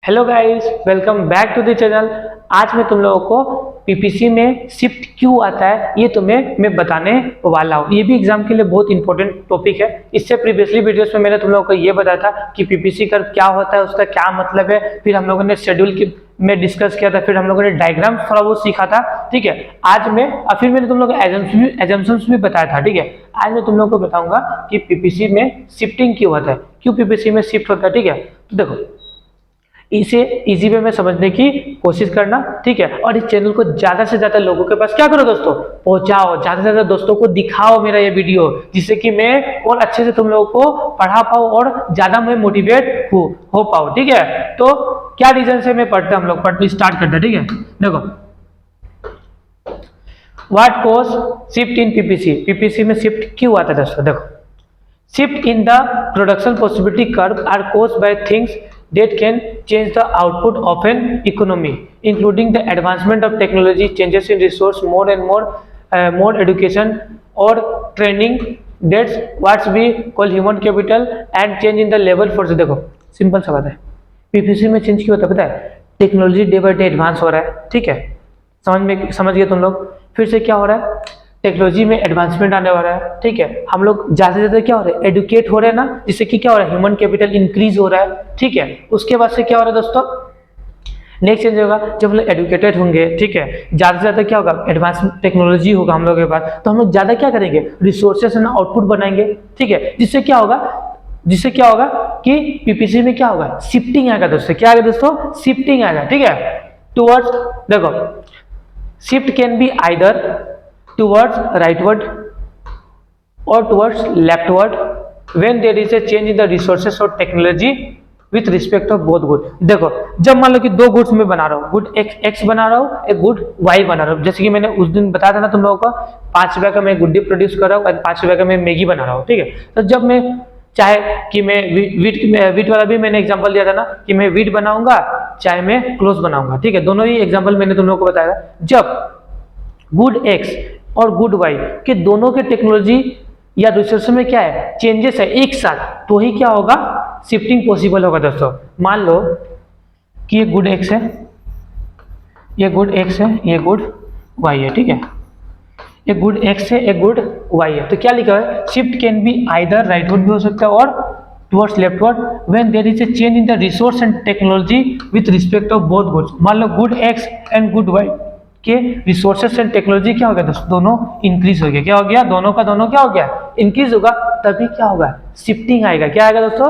Hello guys, welcome back to the channel. आज मैं तुम लोगों को पीपीसी में शिफ्ट क्यों आता है ये तुम्हें मैं बताने वाला हूँ। ये भी एग्जाम के लिए बहुत इंपॉर्टेंट टॉपिक है। इससे प्रीवियसली वीडियोस में मैंने तुम लोगों को ये बताया था कि पीपीसी कर्व क्या होता है, उसका क्या मतलब है। फिर हम लोगों ने शेड्यूल में डिस्कस किया था, फिर हम लोगों ने डायग्राम थोड़ा वो सीखा था। ठीक है, आज मैं और फिर मैंने तुम लोगों को एजम्पशंस भी बताया था। ठीक है, आज मैं तुम लोगों को बताऊंगा कि पीपीसी में शिफ्टिंग क्यों होता है, क्यों पीपीसी में शिफ्ट होता है। ठीक है, तो देखो इसे इजी वे में समझने की कोशिश करना। ठीक है, और इस चैनल को ज्यादा से ज्यादा लोगों के पास क्या करो दोस्तों, पहुंचाओ। ज्यादा से ज्यादा दोस्तों को दिखाओ मेरा ये वीडियो, जिससे कि मैं और अच्छे से तुम लोगों को पढ़ा पाऊँ और ज्यादा मैं मोटिवेट हो पाऊँ। ठीक है, तो क्या रीजन से मैं पढ़ते हम लोग पढ़ते स्टार्ट करते हैं। ठीक है, देखो what cause shift in PPC. PPC में शिफ्ट क्यों आता है दोस्तों, देखो shift in the production possibility curve are caused by things that can change the output of an economy, including the advancement of technology, changes in resource, more education or training. That's what we call human capital and change in the labor force। देखो simple सा बात है, PPC में change क्यों होता है पता है, technology day by day advance हो रहा है। ठीक है, समझ गए तुम लोग। फिर से क्या हो रहा है, टेक्नोलॉजी में एडवांसमेंट आने वाला है। ठीक है, हम लोग ज्यादा से ज्यादा क्या हो रहा है, एडुकेट हो रहे हैं ना, जिससे कि क्या हो रहा है, ह्यूमन कैपिटल इंक्रीज हो रहा है। ठीक है, उसके बाद से क्या हो रहा है दोस्तों, नेक्स्ट चेंज होगा जब हम लोग एडुकेटेड होंगे। ठीक है, ज्यादा से ज्यादा क्या होगा, एडवांस टेक्नोलॉजी होगा हम लोग के पास, तो हम लोग ज्यादा क्या करेंगे, रिसोर्सेस एंड आउटपुट बनाएंगे। ठीक है, जिससे क्या होगा कि पीपीसी में क्या होगा, शिफ्टिंग आएगा दोस्तों। क्या आएगा दोस्तों, शिफ्टिंग आएगा। ठीक है, टुवर्ड्स, देखो shift can be either towards rightward or towards leftward when there is a change in the resources or technology with respect of both good। देखो जब मान लो कि दो गुड्स में बना रहा हूँ, गुड एक्स बना रहा हूँ, एक गुड वाई बना रहा हूँ। जैसे कि मैंने उस दिन बताया था ना तुम लोगों को, 5 रुपए का मैं गुड्डी प्रोड्यूस कर रहा हूँ और 5 रुपए का मैं मैगी बना रहा हूँ। ठीक है, तो जब मैं चाहे कि मैं वीट वाला भी मैंने एग्जांपल दिया था ना कि मैं वीट बनाऊंगा चाहे मैं क्लोज बनाऊंगा। ठीक है, दोनों ही एग्जांपल मैंने तुम लोगों को बताया था। जब गुड एक्स और गुड वाई के दोनों के टेक्नोलॉजी या रिसोर्स में क्या है, चेंजेस है एक साथ, तो ही क्या होगा, शिफ्टिंग पॉसिबल होगा दोस्तों। मान लो कि ये गुड एक्स है, ये गुड एक्स है, ये गुड वाई है। ठीक है, ये गुड एक्स है, एक गुड वाई है, तो क्या लिखा है, shift can be either rightward भी हो सकता है और towards leftward when there is a change in the resource and technology with respect of both goods. मान लो good X and good Y के रिसोर्सेस एंड टेक्नोलॉजी क्या हो गया दोस्तों, दोनों इंक्रीज हो गया। क्या हो गया, दोनों का दोनों क्या हो गया, इंक्रीज होगा, तभी क्या होगा, शिफ्टिंग आएगा। क्या आएगा दोस्तों,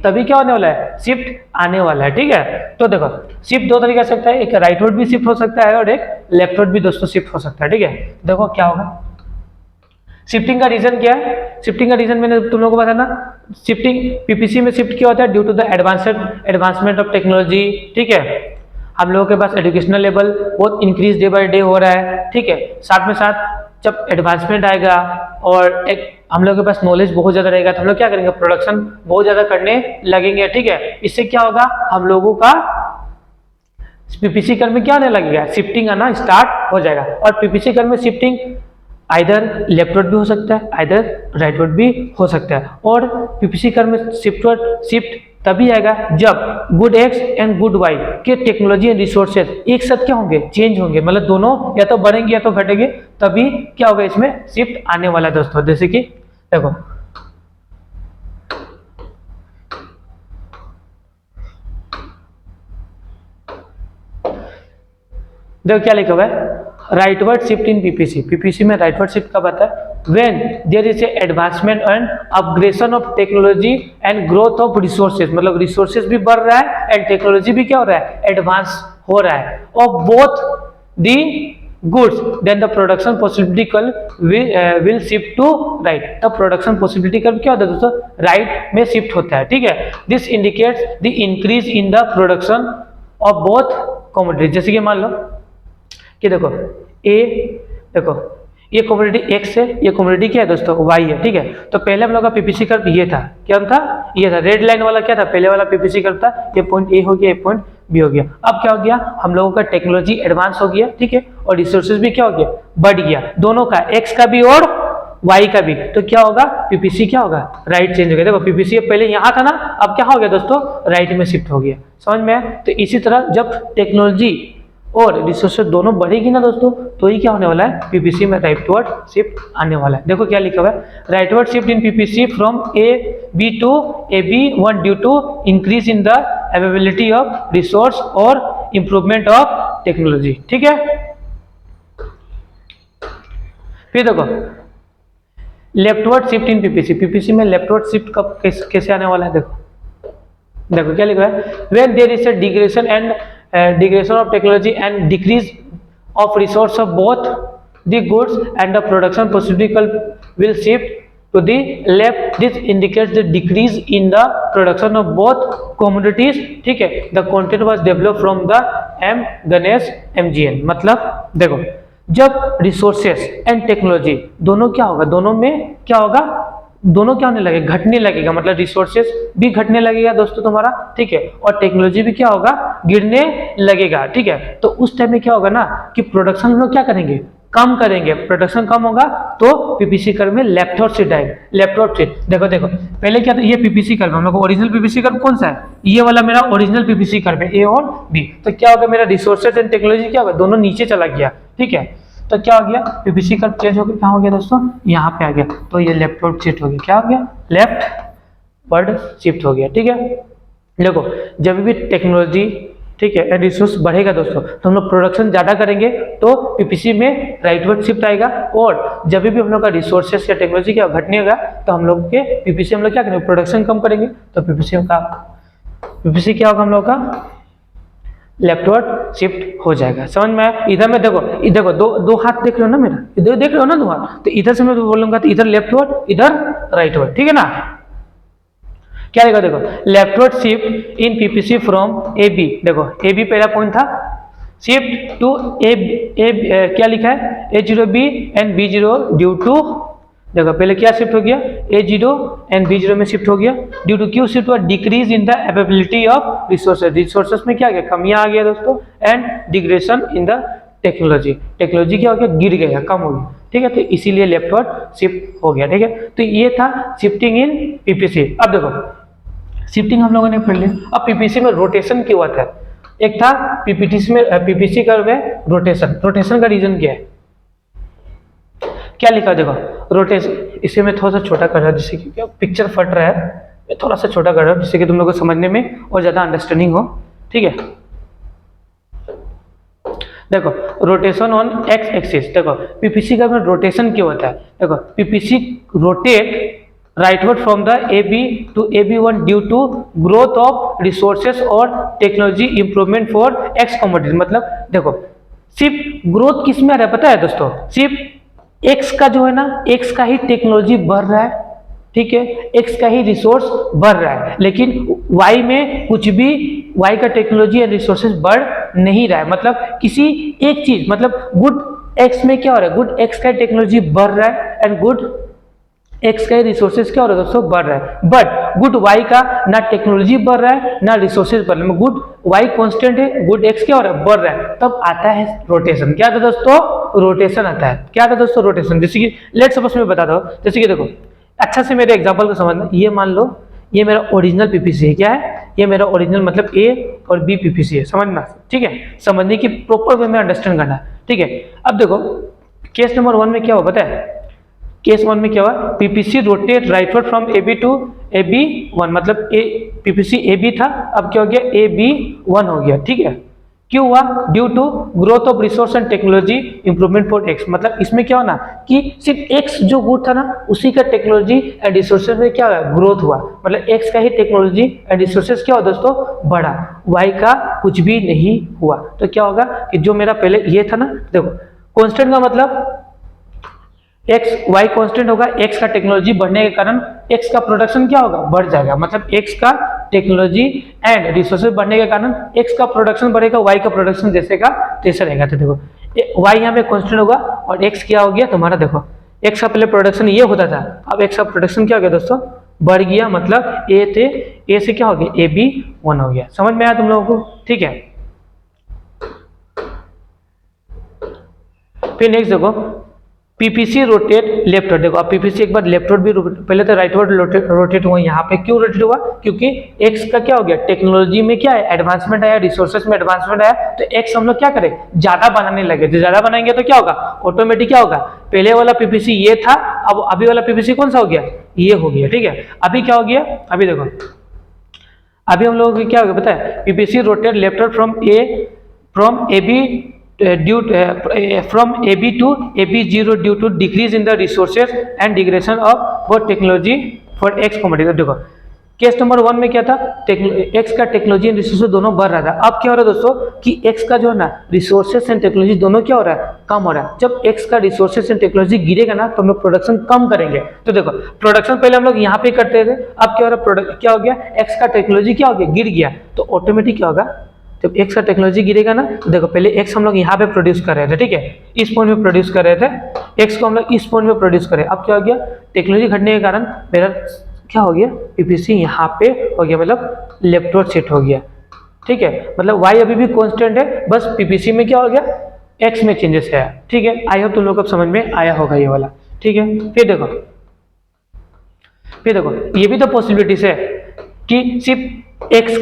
तभी क्या होने वाला है, शिफ्ट आने वाला है। ठीक है, तो देखो शिफ्ट दो तरीके से सकता है, एक राइटवर्ड भी शिफ्ट हो सकता है और एक लेफ्टवर्ड भी दोस्तों शिफ्ट हो सकता है। ठीक है, देखो क्या होगा, शिफ्टिंग का रीजन क्या है, शिफ्टिंग का रीजन मैंने तुम लोगों को बताया ना, शिफ्टिंग पीपीसी में शिफ्ट क्या होता है, due to the advancement of technology. ठीक है, हम लोगों के पास एजुकेशनल लेवल बहुत इंक्रीज डे बाय डे हो रहा है। ठीक है, साथ में साथ जब एडवांसमेंट आएगा और एक हम लोगों के पास नॉलेज बहुत ज्यादा रहेगा, तो हम लोग क्या करेंगे, प्रोडक्शन बहुत ज्यादा करने लगेंगे। ठीक है, इससे क्या होगा, हम लोगों का पीपीसी कर्व में क्या आने लगेगा, शिफ्टिंग आना स्टार्ट हो जाएगा। और पीपीसी कर्व में शिफ्टिंग आइदर लेफ्टवर्ड भी हो सकता है, आइदर राइटवर्ड भी हो सकता है। और पीपीसी कर्व में शिफ्ट तभी आएगा जब good X and good Y के टेक्नोलॉजी एंड रिसोर्सेज एक साथ क्या होंगे, चेंज होंगे, मतलब दोनों या तो बढ़ेंगे या तो घटेंगे, तभी क्या होगा, इसमें शिफ्ट आने वाला है दोस्तों। जैसे कि देखो क्या लिखा हुआ है, rightward shift in PPC. PPC में राइटवर्ड शिफ्ट कब आता है, when there is a advancement and upgradation of technology and growth of resources, मतलब रिसोर्सेज भी बढ़ रहा है एंड टेक्नोलॉजी भी क्या हो रहा है, एडवांस हो रहा है, of both the goods, then the production possibility will shift to right. The production possibility curve क्या होता है दोस्तों, राइट में शिफ्ट होता है। ठीक है, this indicates the increase in the production of both commodities. जैसे कि मान लो कि देखो ये कमोडिटी एक्स है, ये कमोडिटी क्या है दोस्तों, वाई है। ठीक है, तो पहले हम लोग का पीपीसी कर्व ये था, क्या था, ये था रेड लाइन वाला, क्या था पहले वाला पीपीसी कर्व था, ये पॉइंट ए हो गया, ये पॉइंट बी हो गया। अब क्या हो गया, हम लोगों का टेक्नोलॉजी एडवांस हो गया। ठीक है, और रिसोर्सेज भी क्या हो गया, बढ़ गया, दोनों का, एक्स का भी और वाई का भी, तो क्या होगा, पीपीसी क्या होगा, राइट चेंज हो गया। देखो पीपीसी पहले यहाँ था ना, अब क्या हो गया दोस्तों, राइट में शिफ्ट हो गया। समझ में आया? तो इसी तरह जब टेक्नोलॉजी और रिसोर्सेज दोनों बढ़ेगी ना दोस्तों, तो ही क्या होने वाला है, पीपीसी में राइटवर्ड शिफ्ट आने वाला है। देखो क्या लिखा हुआ है, rightward shift in PPC from A B to A B one due to increase in the availability of resource और इंप्रूवमेंट ऑफ टेक्नोलॉजी। ठीक है, फिर देखो leftward shift in PPC, PPC में लेफ्टवर्ड शिफ्ट कब कैसे आने वाला है, देखो क्या लिखा है, when there is a degradation and degradation of technology and decrease of resource of both the goods and the production possible will shift to the left. This indicates the decrease in the production of both commodities. ठीक है, the content was developed from the M Ganesh MGN। मतलब देखो जब resources and technology दोनों क्या होगा, दोनों में क्या होगा, दोनों क्या होने लगेगा, घटने लगेगा। मतलब रिसोर्सेस भी घटने लगेगा दोस्तों तुम्हारा, ठीक है, और टेक्नोलॉजी भी क्या होगा, गिरने लगेगा। ठीक है, तो उस टाइम में क्या होगा ना कि प्रोडक्शन हम लोग क्या करेंगे, कम करेंगे। प्रोडक्शन कम होगा तो पीपीसी कर्व में लेफ्टवर्ड शिफ्ट आएगा, लेफ्टवर्ड शिफ्ट। देखो पहले क्या था, ये पीपीसी कर्व, हम लोग को ओरिजिनल पीपीसी कर्व कौन सा है, ये वाला मेरा ओरिजिनल पीपीसी कर्व है, ए और बी। तो क्या होगा, मेरा रिसोर्सेज एंड टेक्नोलॉजी क्या होगा, दोनों नीचे चला गया। ठीक है, तो क्या हो गया, पीपीसी कर्व चेंज हो गया, क्या हो गया दोस्तों, यहाँ पे आ गया, तो ये लेफ्टवर्ड शिफ्ट हो गया। क्या हो गया, लेफ्टवर्ड शिफ्ट हो गया। ठीक है, देखो जब भी टेक्नोलॉजी, ठीक है, एंड रिसोर्स बढ़ेगा दोस्तों, तो हम लोग प्रोडक्शन ज्यादा करेंगे तो पीपीसी में राइटवर्ड शिफ्ट आएगा। और जब भी हम लोग का रिसोर्सेस या टेक्नोलॉजी क्या घटने होगा, तो हम लोग के पीपीसी हम लोग क्या करेंगे, प्रोडक्शन कम करेंगे, तो पीपीसी क्या होगा, हम लोग का लेफ्टवर्ड शिफ्ट हो जाएगा। समझ में आया? इधर में देखो दो हाथ देख लो ना मेरा, इधर देख लो ना दो हाथ, तो इधर से मैं बोलूंगा तो इधर लेफ्टवर्ड, इधर राइटवर्ड। ठीक है ना, क्या लिखा, देखो leftward shift in PPC from A B. देखो ए बी पहला पॉइंट था, शिफ्ट टू ए क्या लिखा है, A zero B and B zero due to, देखो पहले क्या शिफ्ट हो गया, A zero and B zero में शिफ्ट हो गया, ड्यू टू क्यू शिफ्ट हुआ, decrease in the availability of resources, resources में क्या गया, कमियां आ गया दोस्तों, and degradation in the technology, technology क्या हो गया, गिर गया, कम हो गया। ठीक है, तो इसीलिए लेफ्टवर्ड शिफ्ट हो गया। ठीक है, तो ये था शिफ्टिंग इन पीपीसी। अब देखो शिफ्टिंग हम लोगों ने पढ़ लिया, अब पीपीसी में रोटेशन क्यों आता है। एक था पीपीसी कर्व में रोटेशन का रीजन क्या है, क्या लिखा, देखो रोटेशन, इसे मैं थोड़ा सा छोटा कर रहा हूँ जिससे कि क्या पिक्चर फट रहा है, मैं थोड़ा सा छोटा कर रहा हूँ जिससे कि तुम लोगों को समझने में और ज्यादा अंडरस्टैंडिंग हो। ठीक है, देखो रोटेशन ऑन एक्स एक्सिस, देखो पीपीसी कर्व में रोटेशन क्यों होता है, देखो PPC rotate rightward from the AB to AB1 due to growth of resources और technology improvement for X commodity। मतलब देखो सिर्फ ग्रोथ किस में आ रहा है पता है दोस्तों, सिर्फ X का जो है ना, X का ही टेक्नोलॉजी बढ़ रहा है, ठीक है, X का ही रिसोर्स बढ़ रहा है, लेकिन Y में कुछ भी, Y का टेक्नोलॉजी एंड रिसोर्सेज बढ़ नहीं रहा है। मतलब किसी एक चीज, मतलब गुड X में क्या हो रहा है, गुड X का टेक्नोलॉजी बढ़ रहा है एंड गुड X का रिसोर्सेज क्या हो रहा है दोस्तों, बढ़ रहा है, बट गुड Y का ना टेक्नोलॉजी बढ़ रहा है ना रिसोर्सेज बढ़ रहा है, गुड Y कांस्टेंट है, गुड X क्या हो रहा है, बढ़ रहा है। तब आता है रोटेशन, क्या आता है दोस्तों, रोटेशन आता है। क्या आता है दोस्तों, रोटेशन। जैसे कि लेट सपोज मैं बताता हूँ, जैसे कि देखो अच्छा से मेरे एग्जांपल को समझना, ये मान लो ये मेरा ओरिजिनल पीपीसी है, क्या है, ये मेरा ओरिजिनल मतलब ए और बी पीपीसी है, समझना, ठीक है, समझने की प्रॉपर वे में अंडरस्टैंड करना, ठीक है। अब देखो केस नंबर 1 में क्या हुआ पता है, केस 1 में क्या हुआ, PPC rotate rightward from AB to AB1, मतलब ए पीपीसी AB था, अब क्या हो गया, AB1 हो गया। ठीक है, क्यों हुआ, due to growth of resource and technology improvement for X। मतलब इसमें क्या होना कि सिर्फ X जो गुड था ना, उसी का टेक्नोलॉजी एंड रिसोर्सेज में क्या हुआ, ग्रोथ हुआ, मतलब X का ही टेक्नोलॉजी एंड रिसोर्सेज क्या हुआ दोस्तों, बढ़ा, Y का कुछ भी नहीं हुआ। तो क्या होगा कि जो मेरा पहले ये था ना, देखो कांस्टेंट का मतलब X Y कांस्टेंट होगा, X का टेक्नोलॉजी बढ़ने के कारण X का प्रोडक्शन क्या होगा, बढ़ जाएगा, मतलब X का टेक्नोलॉजी एंड रिसोर्सेज बढ़ने के कारण X का प्रोडक्शन बढ़ेगा, Y का प्रोडक्शन जैसे का तैसे रहेगा। तो देखो Y यहाँ पे कांस्टेंट होगा और X क्या हो गया तुम्हारा, देखो X का पहले प्रोडक्शन ये होता था, अब X का प्रोडक्शन क्या हो गया दोस्तों, बढ़ गया, मतलब A से क्या हो गया, AB1 हो गया। समझ में आया तुम लोगों को, ठीक है। फिर नेक्स्ट देखो पीपीसी रोटेट लेफ्टवर्ड, देखो अब पीपीसी एक बार लेफ्टवर्ड भी पहले तो राइटवर्ड रोटेट हुआ, यहाँ पे क्यों रोटेट हुआ, क्योंकि एक्स का क्या हो गया, टेक्नोलॉजी में क्या है, एडवांसमेंट आया, रिसोर्सेज में एडवांसमेंट आया, तो एक्स हम लोग क्या करें, ज्यादा बनाने लगे, तो ज्यादा बनाएंगे तो क्या होगा, ऑटोमेटिक क्या होगा, पहले वाला पीपीसी ये था, अब अभी वाला पीपीसी कौन सा हो गया, ये हो गया, ठीक है। अभी क्या हो गया, अभी देखो अभी हम लोगों को क्या हो गया पता है, PPC rotate leftward from A B from AB to AB0 due to decrease in the resources and degradation of both technology for X commodity। देखो केस नंबर 1 में क्या था, X का टेक्नोलॉजी एंड रिसोर्सेज दोनों बढ़ रहा था। अब क्या हो रहा है दोस्तों कि X का जो है ना रिसोर्सेज एंड टेक्नोलॉजी दोनों क्या हो रहा है, कम हो रहा है। जब X का रिसोर्सेज एंड टेक्नोलॉजी गिरेगा ना तो हम लोग प्रोडक्शन कम करेंगे। तो देखो प्रोडक्शन पहले हम लोग यहाँ पे करते थे, अब क्या हो रहा है, प्रोडक्ट क्या हो गया, X का टेक्नोलॉजी क्या हो गया, गिर गया, तो ऑटोमेटिक क्या होगा, जब एक्स का टेक्नोलॉजी गिरेगा ना, तो देखो पहले एक्स हम लोग यहाँ पे प्रोड्यूस कर रहे थे, ठीक है, इस पॉइंट में प्रोड्यूस कर रहे थे, एक्स को हम लोग इस पॉइंट में प्रोड्यूस कर रहे हैं। अब क्या हो गया, टेक्नोलॉजी घटने के कारण मेरा क्या हो गया, पीपीसी यहाँ पे हो गया, मतलब लेफ्टवर्ड शिफ्ट हो गया, ठीक है, मतलब वाई अभी भी कांस्टेंट है, बस पीपीसी में क्या हो गया, एक्स में चेंजेस है, ठीक है। आई होप तुम लोग को समझ में आया होगा ये वाला, ठीक है। फिर देखो ये भी तो पॉसिबिलिटीज है कि सिर्फ एक्स,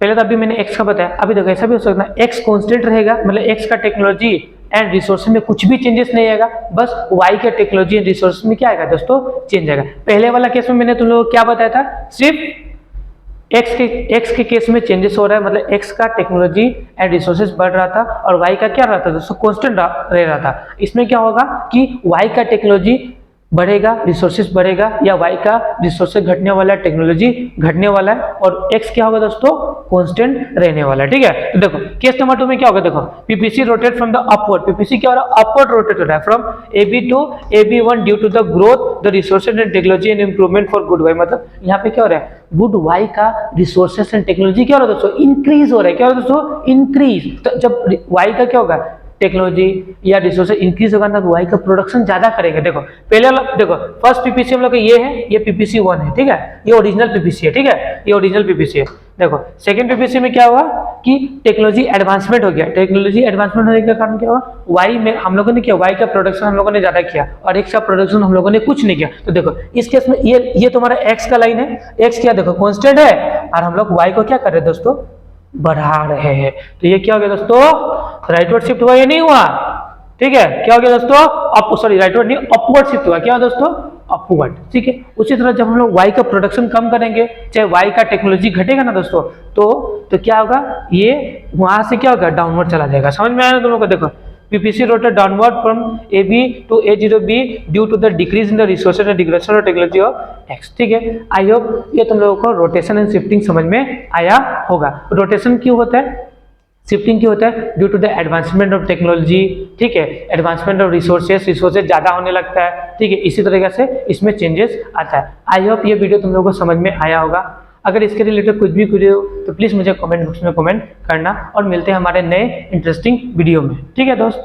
पहले तो अभी मैंने x का बताया, अभी देखो ऐसा भी हो सकता है x कांस्टेंट रहेगा, मतलब x का टेक्नोलॉजी एंड रिसोर्स में कुछ भी चेंजेस नहीं आएगा, बस y के टेक्नोलॉजी एंड रिसोर्स में क्या आएगा दोस्तों, चेंज आएगा। पहले वाला केस में मैंने तुम लोगों को क्या बताया था, सिर्फ x के केस में चेंजेस हो रहा है, मतलब x का टेक्नोलॉजी एंड रिसोर्सेज बढ़ रहा था और y का क्या रहा था दोस्तों, कांस्टेंट रह रहा था। इसमें क्या होगा कि y का टेक्नोलॉजी बढ़ेगा, रिसोर्सेज बढ़ेगा, या y का रिसोर्सेज घटने वाला है, टेक्नोलॉजी घटने वाला है, और x क्या होगा दोस्तों, कांस्टेंट रहने वाला है, ठीक है। तो देखो केस नंबर 2 में क्या होगा, देखो PPC rotate from the upward, PPC क्या हो रहा है, अपवर्ड रोटेट हो रहा है, from AB to AB1 due to the growth the resources and technology and improvement for good Y, मतलब यहाँ पे क्या हो रहा है, गुड वाई का रिसोर्सेज एंड टेक्नोलॉजी क्या हो रहा है दोस्तों, इंक्रीज हो रहा है, क्या हो रहा है दोस्तों, इंक्रीज। तो जब वाई का क्या होगा, टेक्नोलॉजी या रिसोर्सेज इंक्रीज होगा ना, तो वाई का प्रोडक्शन ज्यादा करेंगे। देखो पहले देखो फर्स्ट पीपीसी हम लोग ये है, ये पीपीसी 1 है, ठीक है, ये ओरिजिनल पीपीसी है, ठीक है, ये ओरिजिनल पीपीसी है। देखो सेकंड पीपीसी में क्या हुआ कि टेक्नोलॉजी एडवांसमेंट हो गया, टेक्नोलॉजी एडवांसमेंट होने के कारण क्या हुआ, वाई में हम लोगों ने किया, वाई का प्रोडक्शन हम लोगों ने ज्यादा किया और एक्स का प्रोडक्शन हम लोगों ने कुछ नहीं किया। तो देखो इस केस में ये तुम्हारा एक्स का लाइन है, एक्स क्या देखो कांस्टेंट है और हम लोग वाई को क्या कर रहे हैं दोस्तों, बढ़ा रहे हैं। तो ये क्या हो गया दोस्तों, राइटवर्ड शिफ्ट हुआ, ये नहीं हुआ, ठीक है, क्या हो गया दोस्तों, सॉरी राइटवर्ड नहीं, अपवर्ड शिफ्ट हुआ, क्या दोस्तों, अपवर्ड, ठीक है। उसी तरह जब हम लोग वाई का प्रोडक्शन कम करेंगे, चाहे वाई का टेक्नोलॉजी घटेगा ना दोस्तों, तो क्या होगा, ये वहां से क्या होगा, डाउनवर्ड चला जाएगा। समझ में आया ना तुम लोग को, देखो PPC rotate downward from AB to A0B due to the decrease in the resources and degradation of technology of X, ठीक है। आई होप ये तुम लोगों को रोटेशन एंड शिफ्टिंग समझ में आया होगा। रोटेशन क्यों होता है, शिफ्टिंग क्यों होता है, due to the advancement of technology, ठीक है, एडवांसमेंट ऑफ रिसोर्सेज ज्यादा होने लगता है, ठीक है, इसी तरीके से इसमें चेंजेस आता है। आई होप ये वीडियो तुम लोगों को समझ में आया होगा। अगर इसके रिलेटेड कुछ भी वीडियो तो प्लीज मुझे कमेंट बॉक्स में कमेंट करना, और मिलते हैं हमारे नए इंटरेस्टिंग वीडियो में, ठीक है दोस्त।